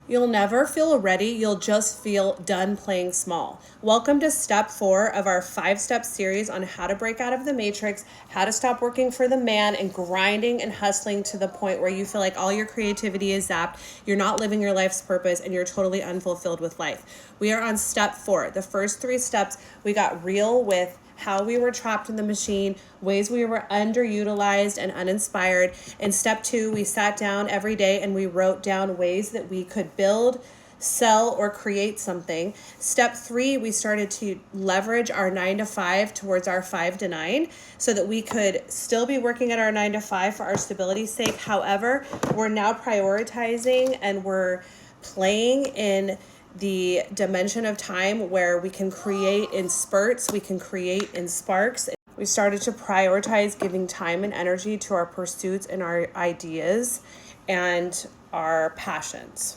You'll never feel ready, you'll just feel done playing small. Welcome to step 4 of our 5-step series on how to break out of the matrix, how to stop working for the man and grinding and hustling to the point where you feel like all your creativity is zapped, you're not living your life's purpose, and you're totally unfulfilled with life. We are on step 4. The first 3 steps, we got real with how we were trapped in the machine, ways we were underutilized and uninspired. In step 2, we sat down every day and we wrote down ways that we could build, sell, or create something. Step 3, we started to leverage our 9 to 5 towards our 5 to 9 so that we could still be working at our 9 to 5 for our stability's sake. However, we're now prioritizing and we're playing in the dimension of time where we can create in spurts, we can create in sparks. We started to prioritize giving time and energy to our pursuits and our ideas and our passions.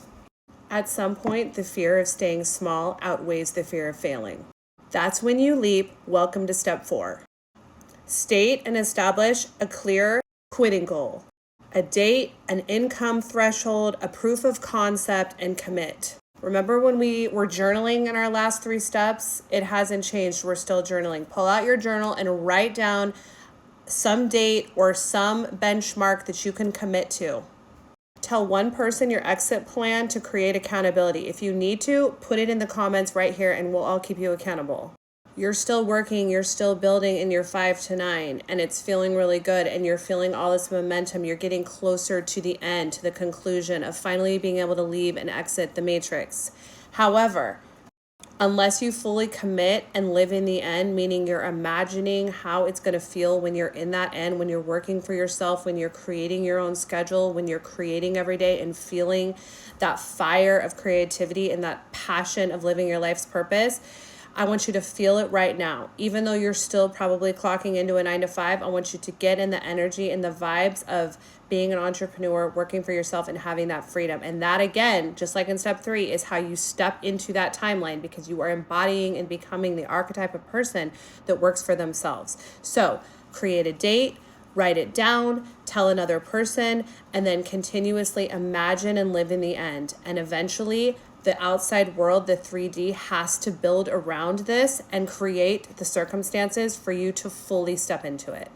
At some point, the fear of staying small outweighs the fear of failing. That's when you leap. Welcome to step 4. State and establish a clear quitting goal, a date, an income threshold, a proof of concept, and commit. Remember when we were journaling in our last 3 steps? It hasn't changed. We're still journaling. Pull out your journal and write down some date or some benchmark that you can commit to. Tell one person your exit plan to create accountability. If you need to, put it in the comments right here and we'll all keep you accountable. You're still working, you're still building in your 5 to 9, and it's feeling really good, and you're feeling all this momentum. You're getting closer to the end, to the conclusion of finally being able to leave and exit the matrix. However, unless you fully commit and live in the end, meaning you're imagining how it's going to feel when you're in that end, when you're working for yourself, when you're creating your own schedule, when you're creating every day and feeling that fire of creativity and that passion of living your life's purpose, I want you to feel it right now. Even though you're still probably clocking into a 9 to 5, I want you to get in the energy and the vibes of being an entrepreneur, working for yourself, and having that freedom. And that, again, just like in step 3, is how you step into that timeline, because you are embodying and becoming the archetype of person that works for themselves. So create a date, write it down, tell another person, and then continuously imagine and live in the end. And eventually, the outside world, the 3D, has to build around this and create the circumstances for you to fully step into it.